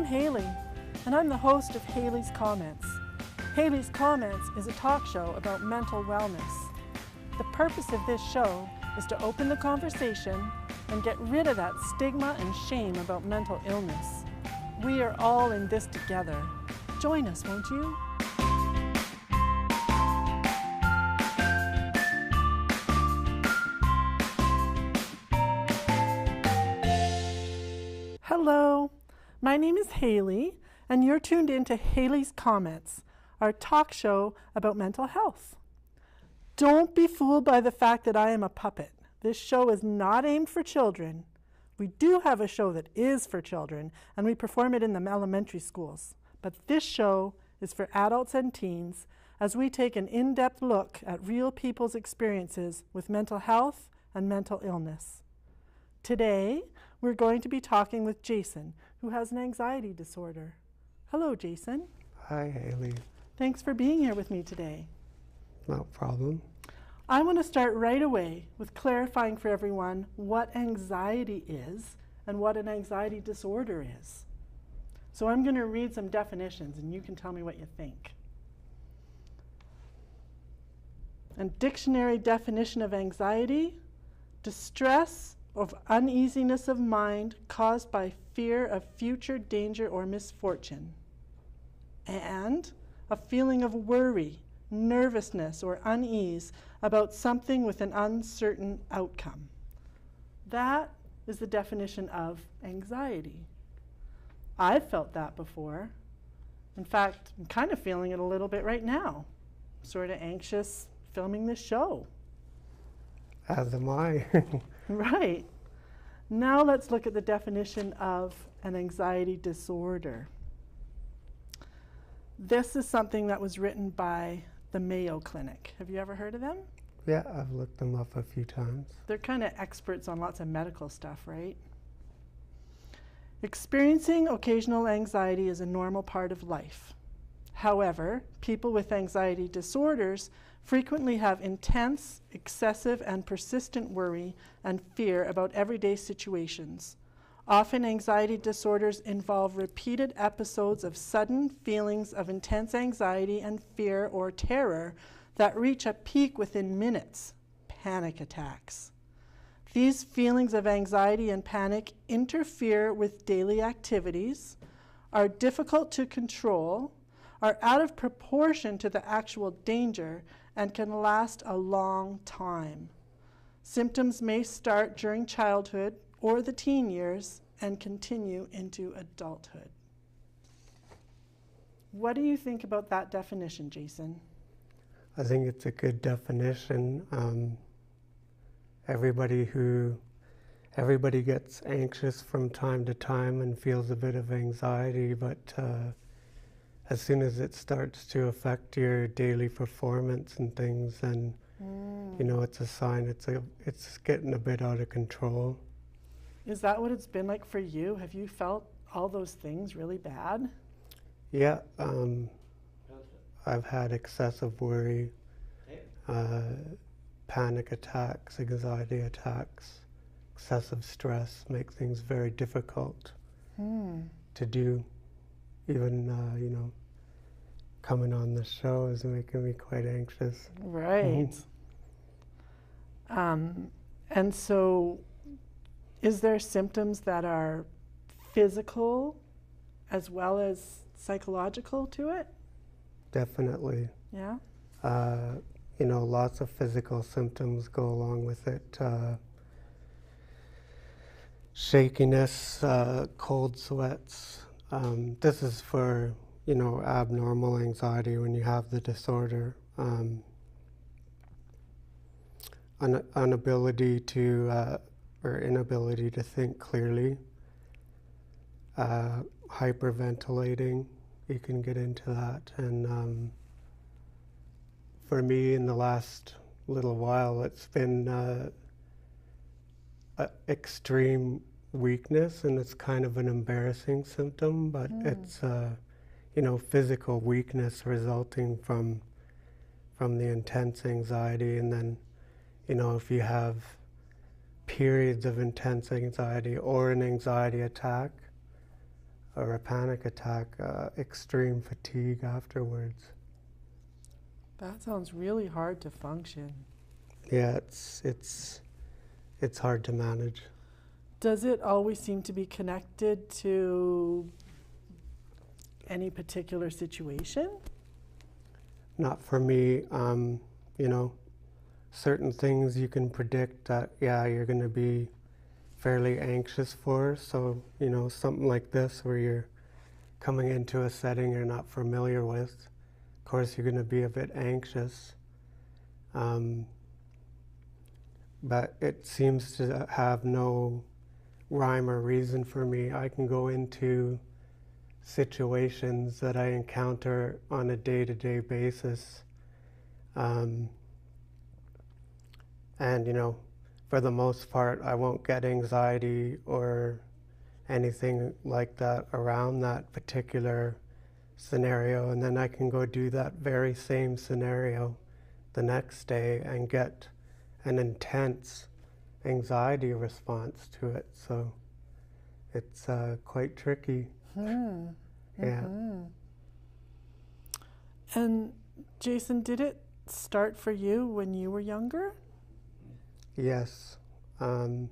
Hailey, and I'm the host of Hailey's Comments. Hailey's Comments is a talk show about mental wellness. The purpose of this show is to open the conversation and get rid of that stigma and shame about mental illness. We are all in this together. Join us, won't you? Hello, my name is Hailey, and you're tuned in to Hailey's Comments, our talk show about mental health. Don't be fooled by the fact that I am a puppet. This show is not aimed for children. We do have a show that is for children, and we perform it in the elementary schools. But this show is for adults and teens as we take an in-depth look at real people's experiences with mental health and mental illness. Today, we're going to be talking with Jason, who has an anxiety disorder. Hello, Jason. Hi, Hailey. Thanks for being here with me today. No problem. I want to start right away with clarifying for everyone what anxiety is and what an anxiety disorder is. So I'm going to read some definitions and you can tell me what you think. A dictionary definition of anxiety: distress of uneasiness of mind caused by fear of future danger or misfortune, and a feeling of worry, nervousness, or unease about something with an uncertain outcome. That is the definition of anxiety. I've felt that before. In fact, I'm kind of feeling it a little bit right now. I'm sort of anxious filming this show. As am I. Right. Now let's look at the definition of an anxiety disorder. This is something that was written by the Mayo Clinic. Have you ever heard of them? Yeah, I've looked them up a few times. They're kind of experts on lots of medical stuff, right? Experiencing occasional anxiety is a normal part of life. However, people with anxiety disorders frequently have intense, excessive, and persistent worry and fear about everyday situations. Often, anxiety disorders involve repeated episodes of sudden feelings of intense anxiety and fear or terror that reach a peak within minutes, panic attacks. These feelings of anxiety and panic interfere with daily activities, are difficult to control, are out of proportion to the actual danger, and can last a long time. Symptoms may start during childhood or the teen years and continue into adulthood. What do you think about that definition, Jason? I think it's a good definition. Everybody gets anxious from time to time and feels a bit of anxiety, but as soon as it starts to affect your daily performance and things, then you know it's a sign it's getting a bit out of control. Is that what it's been like for you? Have you felt all those things really bad? Yeah, I've had excessive worry, panic attacks, anxiety attacks, excessive stress make things very difficult to do. Even, you know, coming on the show is making me quite anxious. Right. And so, is there symptoms that are physical as well as psychological to it? Definitely. Yeah? You know, lots of physical symptoms go along with it. Shakiness, cold sweats. This is for, you know, abnormal anxiety when you have the disorder. Inability to think clearly. Hyperventilating, you can get into that. And for me, in the last little while, it's been extreme weakness, and it's kind of an embarrassing symptom, but it's you know, physical weakness resulting from the intense anxiety. And then, you know, if you have periods of intense anxiety or an anxiety attack, or a panic attack, extreme fatigue afterwards. That sounds really hard to function. Yeah, it's hard to manage. Does it always seem to be connected to any particular situation? Not for me. You know, certain things you can predict that, yeah, you're going to be fairly anxious for. So, you know, something like this where you're coming into a setting you're not familiar with, of course you're going to be a bit anxious. But it seems to have no rhyme or reason for me. I can go into situations that I encounter on a day-to-day basis. And, you know, for the most part, I won't get anxiety or anything like that around that particular scenario. And then I can go do that very same scenario the next day and get an intense anxiety response to it. So it's quite tricky. Hmm. Yeah. Mm-hmm. And Jason, did it start for you when you were younger? Yes. I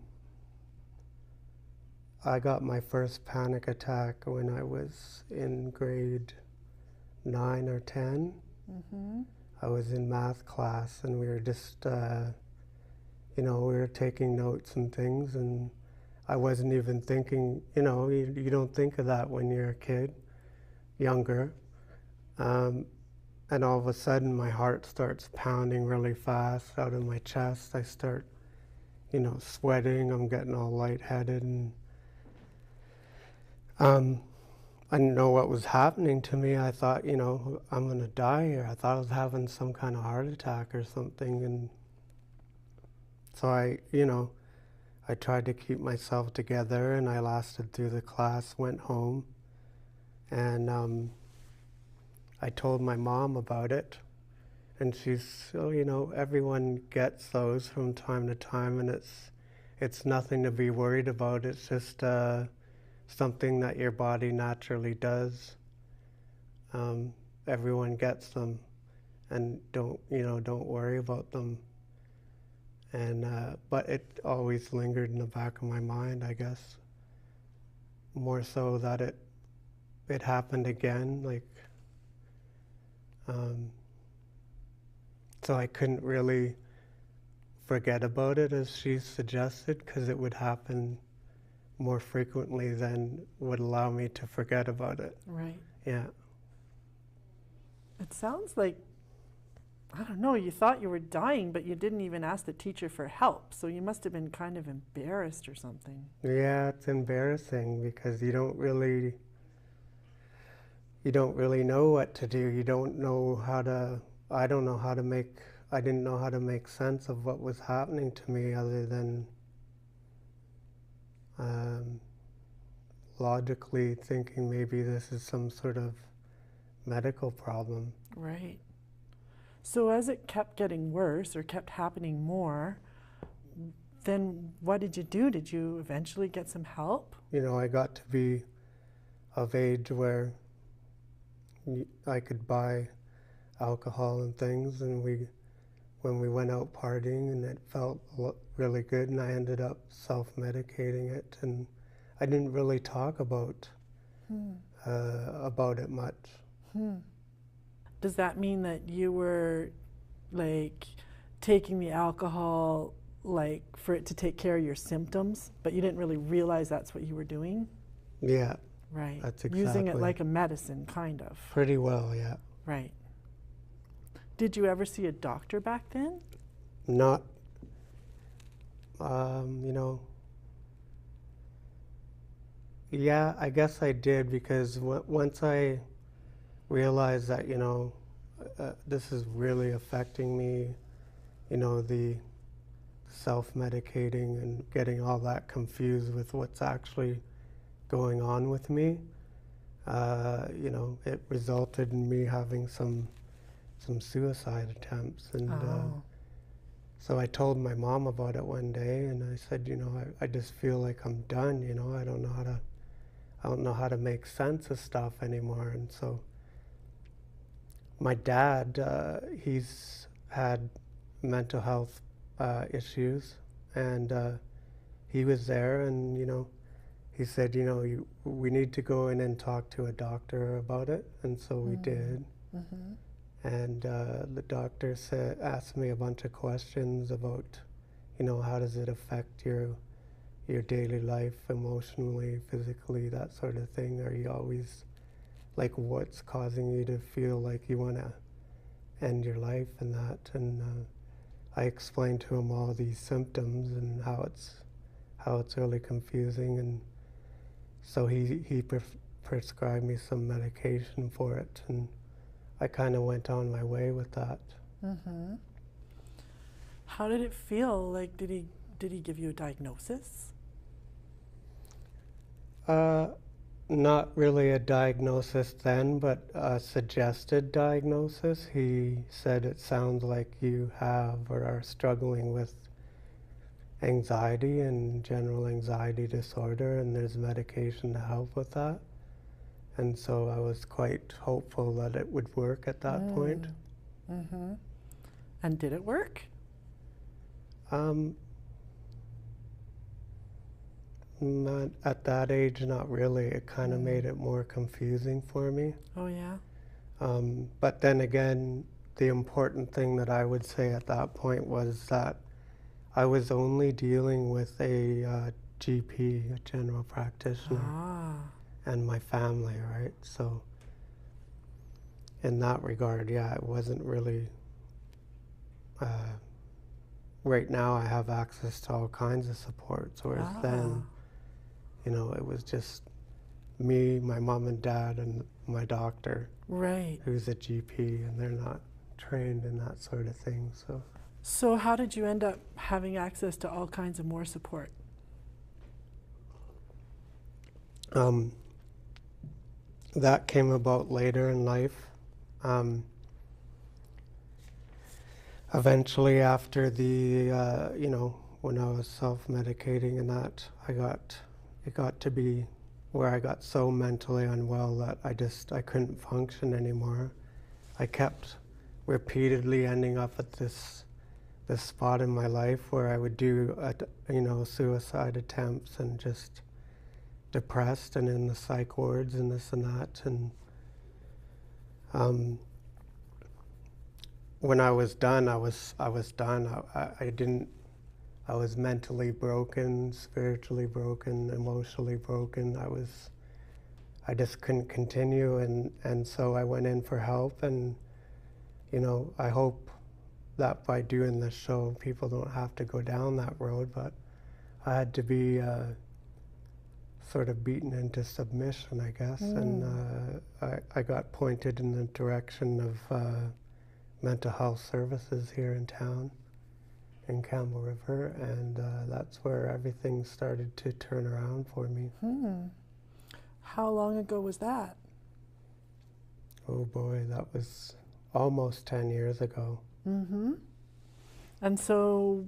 got my first panic attack when I was in grade 9 or 10. Mm-hmm. I was in math class and we were just, you know, we were taking notes and things, and I wasn't even thinking, you know, you don't think of that when you're a kid, younger. And all of a sudden my heart starts pounding really fast out of my chest. I start, you know, sweating, I'm getting all lightheaded, and I didn't know what was happening to me. I thought, you know, I'm gonna die here. I thought I was having some kind of heart attack or something. And so I, you know, I tried to keep myself together, and I lasted through the class, went home, and I told my mom about it. And she's, oh, you know, everyone gets those from time to time, and it's nothing to be worried about. It's just something that your body naturally does. Everyone gets them, and don't worry about them. And but it always lingered in the back of my mind, I guess. More so that it happened again, like. So I couldn't really forget about it as she suggested, because it would happen more frequently than would allow me to forget about it. Right. Yeah. It sounds like, I don't know, you thought you were dying, but you didn't even ask the teacher for help. So you must have been kind of embarrassed or something. Yeah, it's embarrassing because you don't really know what to do. You don't know how to, I didn't know how to make sense of what was happening to me other than logically thinking maybe this is some sort of medical problem. Right. So as it kept getting worse or kept happening more, then what did you do? Did you eventually get some help? You know, I got to be of age where I could buy alcohol and things, and when we went out partying, and it felt really good, and I ended up self-medicating it, and I didn't really talk about it much. Does that mean that you were like taking the alcohol like for it to take care of your symptoms, but you didn't really realize that's what you were doing? Yeah. Right. That's exactly. Using it like a medicine, kind of. Pretty well, yeah. Right. Did you ever see a doctor back then? Not, you know, yeah, I guess I did, because once I realized that, you know, this is really affecting me, you know, the self-medicating and getting all that confused with what's actually going on with me, you know, it resulted in me having some suicide attempts. And so I told my mom about it one day, and I said, you know, I just feel like I'm done, you know, I don't know I don't know how to make sense of stuff anymore. And so my dad, he's had mental health issues, and he was there, and he said, we need to go in and talk to a doctor about it, and so we did. Mm-hmm. And the doctor asked me a bunch of questions about, how does it affect your daily life, emotionally, physically, that sort of thing. Are you always, like, what's causing you to feel like you want to end your life and that? And I explained to him all these symptoms and how it's really confusing. And so he prescribed me some medication for it, and I kind of went on my way with that. Mm-hmm. How did it feel? Like, did he give you a diagnosis? Not really a diagnosis then, but a suggested diagnosis. He said it sounds like you have or are struggling with anxiety and general anxiety disorder, and there's medication to help with that. And so I was quite hopeful that it would work at that point. Mm-hmm. And did it work? Not at that age, not really. It kind of made it more confusing for me. Oh, yeah? But then again, the important thing that I would say at that point was that I was only dealing with a GP, a general practitioner, and my family, right? So in that regard, yeah, it wasn't really... right now I have access to all kinds of supports, whereas then, it was just me, my mom and dad, and my doctor, right, who's a GP, and they're not trained in that sort of thing. So how did you end up having access to all kinds of more support? That came about later in life. Eventually, after the, when I was self-medicating and that, it got to be where I got so mentally unwell that I couldn't function anymore. I kept repeatedly ending up at this spot in my life where I would do, suicide attempts and just depressed and in the psych wards and this and that. And when I was done, I was done. I was mentally broken, spiritually broken, emotionally broken. I just couldn't continue, and so I went in for help. And I hope that by doing this show, people don't have to go down that road. But I had to be sort of beaten into submission, I guess, and I got pointed in the direction of mental health services here in town, in Campbell River, and that's where everything started to turn around for me. How long ago was that? Oh boy, that was almost 10 years ago. Mm-hmm. And so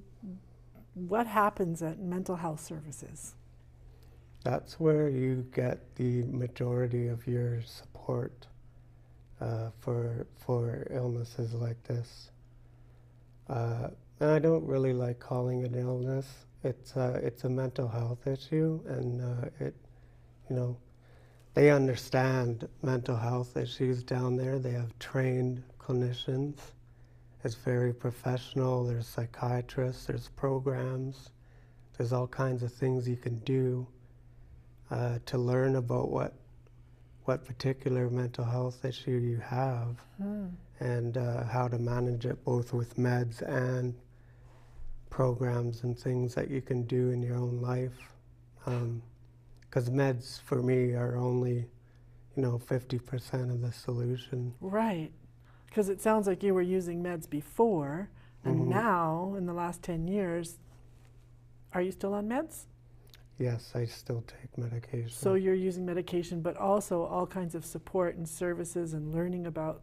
what happens at mental health services? That's where you get the majority of your support for illnesses like this. And I don't really like calling it illness. It's a mental health issue, and they understand mental health issues down there. They have trained clinicians. It's very professional. There's psychiatrists, there's programs, there's all kinds of things you can do to learn about what particular mental health issue you have, and how to manage it, both with meds and programs and things that you can do in your own life. Because meds for me are only 50% of the solution. Right, because it sounds like you were using meds before, and now in the last 10 years, are you still on meds? Yes, I still take medication. So you're using medication, but also all kinds of support and services and learning about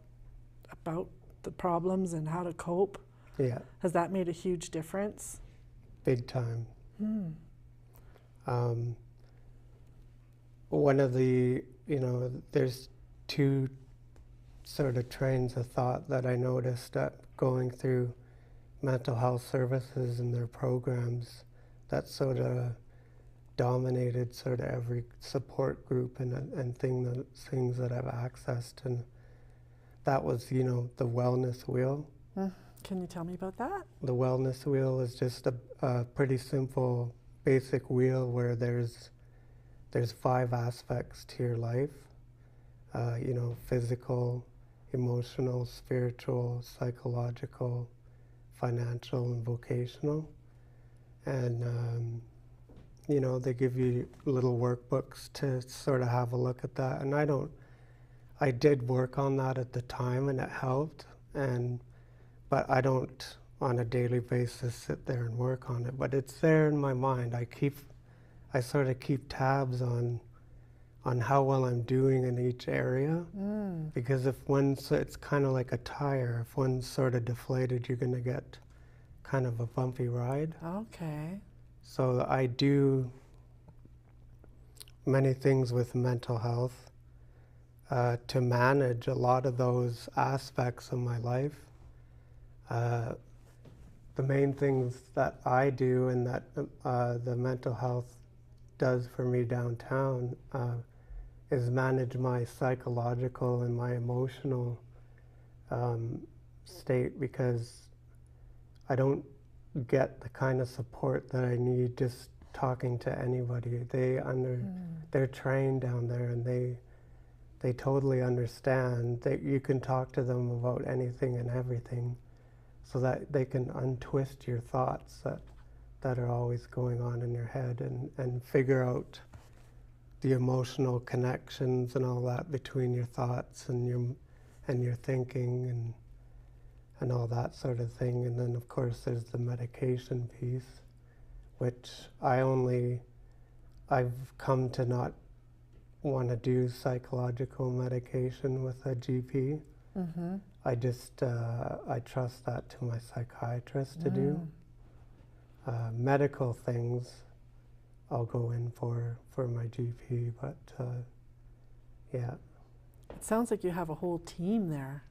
the problems and how to cope. Yeah. Has that made a huge difference? Big time. one of the, there's two sort of trains of thought that I noticed that going through mental health services and their programs that sort of dominated sort of every support group and things that I've accessed. And that was, the wellness wheel. Can you tell me about that? The wellness wheel is just a pretty simple, basic wheel where there's 5 aspects to your life. Physical, emotional, spiritual, psychological, financial, and vocational. And, they give you little workbooks to sort of have a look at that. And I did work on that at the time and it helped. But I don't on a daily basis sit there and work on it. But it's there in my mind. I sort of keep tabs on how well I'm doing in each area. Because it's kind of like a tire. If one's sort of deflated, you're going to get kind of a bumpy ride. Okay. So I do many things with mental health to manage a lot of those aspects of my life. The main things that I do and that the mental health does for me downtown is manage my psychological and my emotional state, because I don't get the kind of support that I need just talking to anybody. They're trained down there, and they totally understand that you can talk to them about anything and everything, so that they can untwist your thoughts that are always going on in your head, and figure out the emotional connections and all that between your thoughts and your thinking and all that sort of thing. And then of course there's the medication piece, which I've come to not want to do psychological medication with a GP. I just I trust that to my psychiatrist to do. Medical things I'll go in for my GP, but yeah. It sounds like you have a whole team there.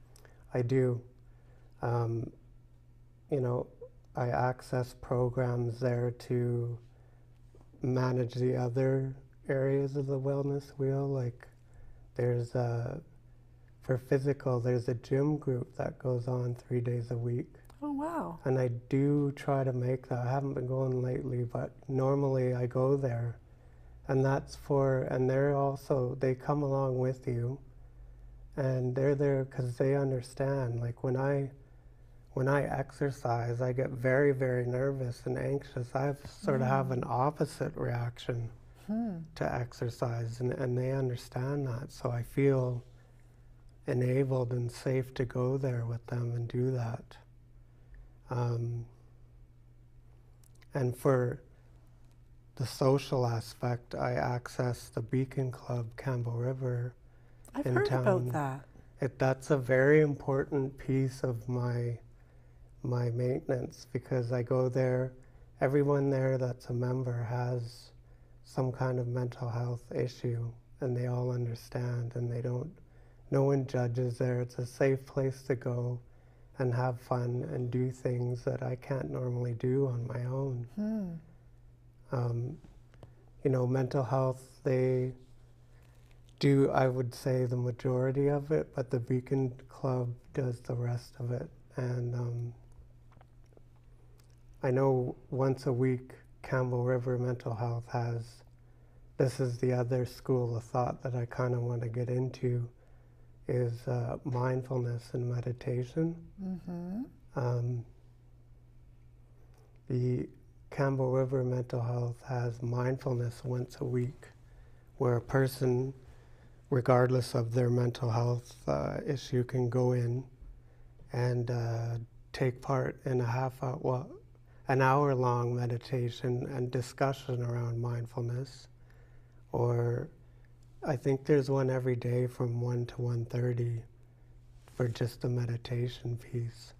I do. I access programs there to manage the other areas of the wellness wheel. Like there's for physical, there's a gym group that goes on 3 days a week. Oh, wow. And I do try to make that. I haven't been going lately, but normally I go there. And they come along with you. And they're there because they understand. Like when I exercise, I get very, very nervous and anxious. I sort of have an opposite reaction to exercise, and they understand that. So I feel enabled and safe to go there with them and do that. And for the social aspect, I access the Beacon Club, Campbell River. I've heard about that. That's a very important piece of my maintenance, because I go there. Everyone there that's a member has some kind of mental health issue, and they all understand, and no one judges there. It's a safe place to go and have fun and do things that I can't normally do on my own. Mental health, they do, I would say, the majority of it, but the Beacon Club does the rest of it. And I know once a week, Campbell River Mental Health this is the other school of thought that I kind of want to get into, is mindfulness and meditation. The Campbell River Mental Health has mindfulness once a week, where a person, regardless of their mental health issue, can go in and take part in an hour-long meditation and discussion around mindfulness. Or I think there's one every day from 1 to 1:30 for just the meditation piece.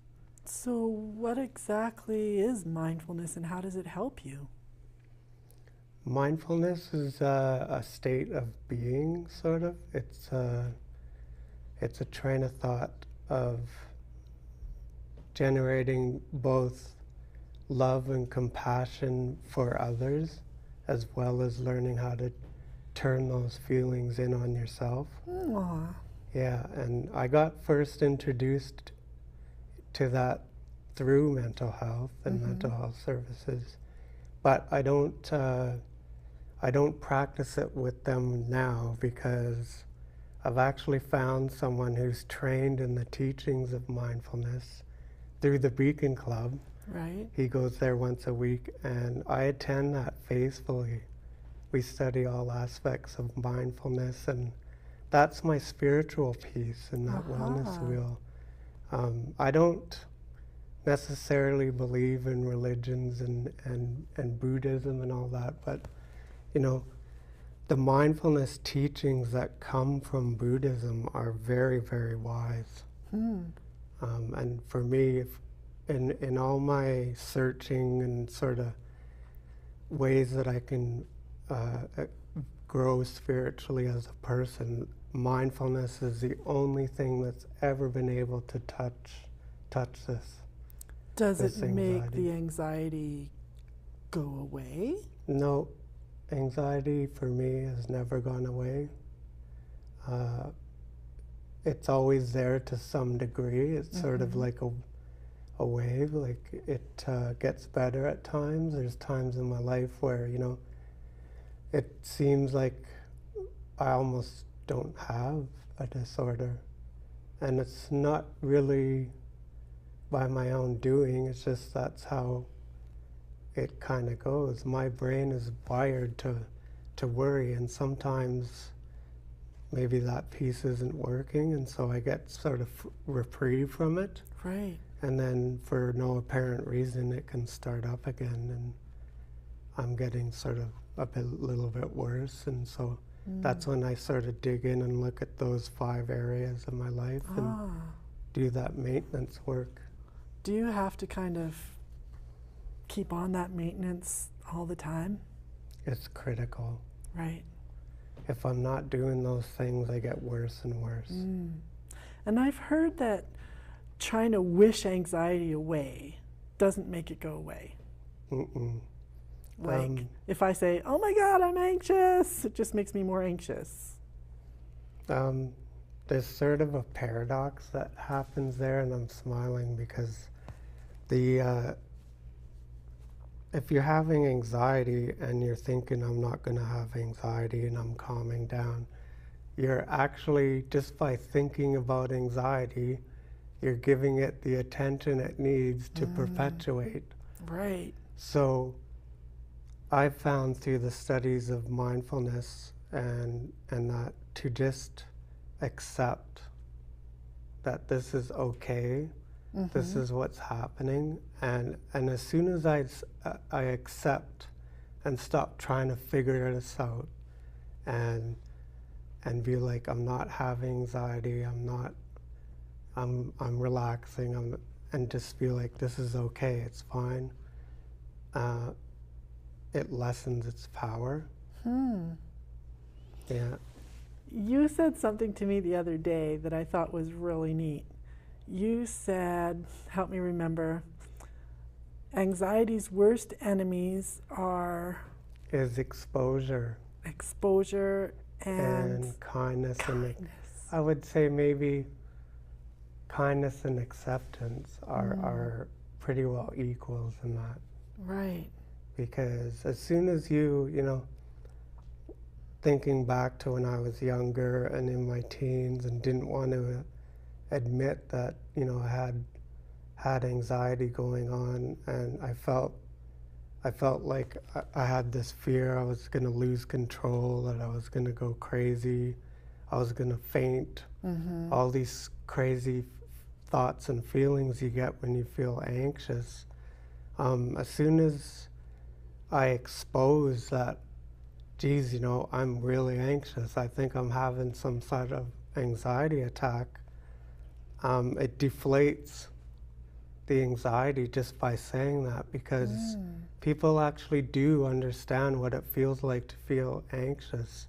So what exactly is mindfulness, and how does it help you? Mindfulness is a state of being, sort of. It's a train of thought of generating both love and compassion for others, as well as learning how to turn those feelings in on yourself. Aw. Yeah, and I got first introduced to that through mental health and mental health services, but I don't practice it with them now because I've actually found someone who's trained in the teachings of mindfulness through the Beacon Club. Right. He goes there once a week, and I attend that faithfully. We study all aspects of mindfulness, and that's my spiritual piece in that wellness wheel. I don't necessarily believe in religions and Buddhism and all that, but you know, the mindfulness teachings that come from Buddhism are very, very wise. And for me, in all my searching and sort of ways that I can grow spiritually as a person, mindfulness is the only thing that's ever been able to touch this. Does this it make anxiety. the anxiety go away? No, anxiety for me has never gone away. It's always there to some degree. It's sort of like a wave, like it gets better at times. There's times in my life where, you know, it seems like I almost don't have a disorder. And it's not really by my own doing, it's just that's how it kind of goes. My brain is wired to worry, and sometimes maybe that piece isn't working, and so I get sort of reprieve from it. Right. And then for no apparent reason, it can start up again, and I'm getting sort of little bit worse. And so that's when I sort of dig in and look at those 5 areas of my life and do that maintenance work. Do you have to kind of keep on that maintenance all the time? It's critical. Right. If I'm not doing those things, I get worse and worse. And I've heard that trying to wish anxiety away doesn't make it go away. Like, if I say, oh my God, I'm anxious, it just makes me more anxious. There's sort of a paradox that happens there, and I'm smiling because if you're having anxiety and you're thinking, I'm not going to have anxiety and I'm calming down, you're actually, just by thinking about anxiety, you're giving it the attention it needs to perpetuate. Right. So I've found through the studies of mindfulness and that to just accept that this is okay, this is what's happening, and as soon as I accept and stop trying to figure this out and be like, I'm not having anxiety, I'm relaxing, and just feel like this is okay, it's fine, it lessens its power. Yeah. You said something to me the other day that I thought was really neat. You said, help me remember, anxiety's worst enemies are Is exposure exposure and kindness. kindness. And I would say maybe kindness and acceptance are pretty well equals in that. Right. Because as soon as you know, thinking back to when I was younger and in my teens and didn't want to admit that, you know, I had anxiety going on, and I felt like I had this fear I was going to lose control, that I was going to go crazy, I was going to faint, all these crazy thoughts and feelings you get when you feel anxious. As soon as I expose that, geez, you know, I'm really anxious, I think I'm having some sort of anxiety attack, it deflates the anxiety just by saying that, because people actually do understand what it feels like to feel anxious.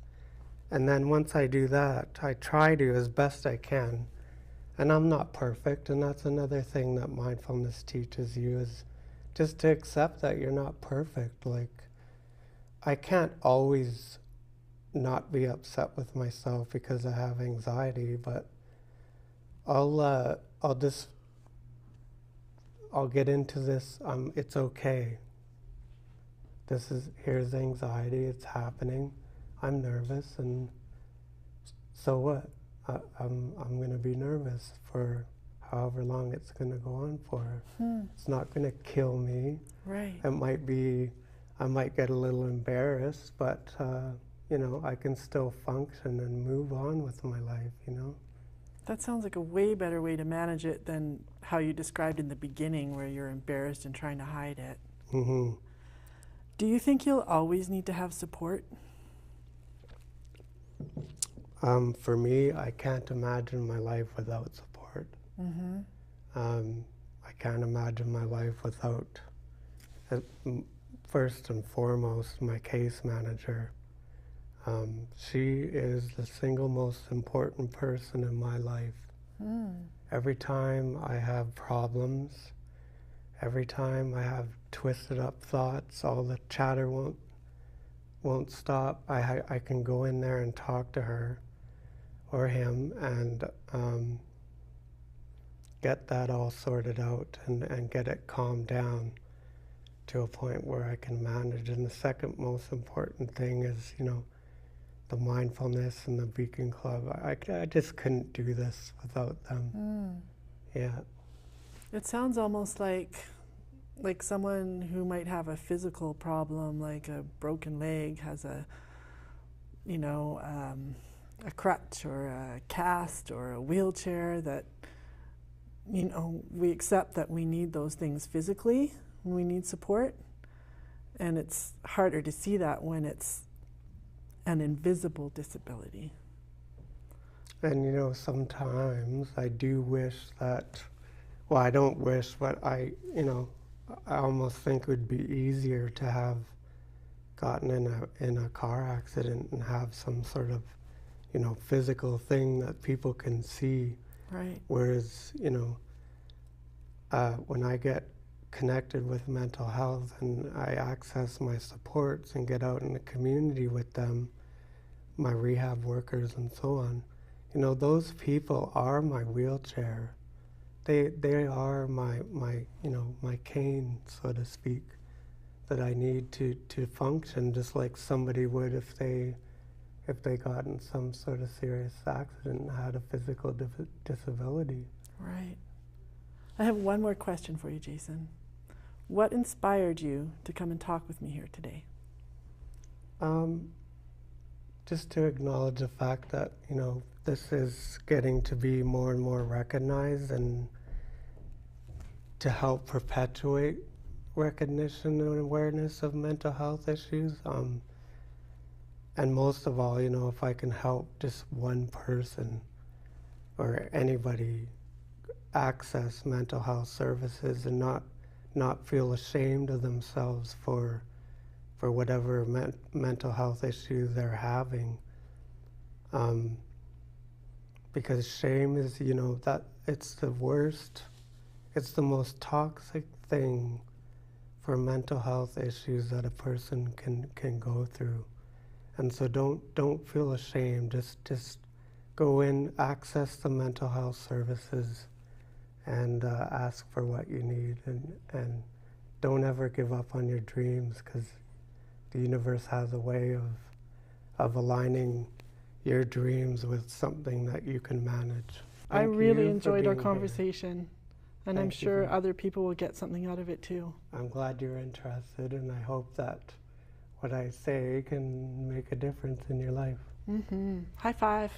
And then once I do that, I try to as best I can. And I'm not perfect, and that's another thing that mindfulness teaches you, is just to accept that you're not perfect. Like, I can't always not be upset with myself because I have anxiety, but I'll get into this. It's okay. Here's anxiety. It's happening. I'm nervous, and so what? I'm going to be nervous for however long it's going to go on for. It's not going to kill me. Right. It might be, I might get a little embarrassed, but I can still function and move on with my life. That sounds like a way better way to manage it than how you described in the beginning, where you're embarrassed and trying to hide it. Mm-hmm. Do you think you'll always need to have support? For me, I can't imagine my life without support. Mm-hmm. I can't imagine my life without, first and foremost, my case manager. She is the single most important person in my life. Every time I have problems, every time I have twisted up thoughts, all the chatter won't stop, I can go in there and talk to her or him and get that all sorted out and get it calmed down to a point where I can manage. And the second most important thing is, the mindfulness and the Beacon Club. I just couldn't do this without them. Yeah. It sounds almost like someone who might have a physical problem, like a broken leg, has a crutch or a cast or a wheelchair, that we accept that we need those things physically, and we need support, and it's harder to see that when it's an invisible disability. And sometimes I do wish that, well, I don't wish, but I almost think it would be easier to have gotten in a car accident and have some sort of physical thing that people can see. Right. Whereas when I get connected with mental health and I access my supports and get out in the community with them, my rehab workers and so on, those people are my wheelchair. They are my cane, so to speak, that I need to function just like somebody would if they got in some sort of serious accident and had a physical disability. Right. I have one more question for you, Jason. What inspired you to come and talk with me here today? Just to acknowledge the fact that, this is getting to be more and more recognized, and to help perpetuate recognition and awareness of mental health issues. And most of all, if I can help just one person or anybody access mental health services and not feel ashamed of themselves for whatever mental health issues they're having. Because shame is, that it's the worst, it's the most toxic thing for mental health issues that a person can go through. And so don't feel ashamed. Just go in, access the mental health services, and ask for what you need. And don't ever give up on your dreams, because the universe has a way of aligning your dreams with something that you can manage. I really enjoyed our conversation, and I'm sure other people will get something out of it too. I'm glad you're interested, and I hope that what I say can make a difference in your life. High five.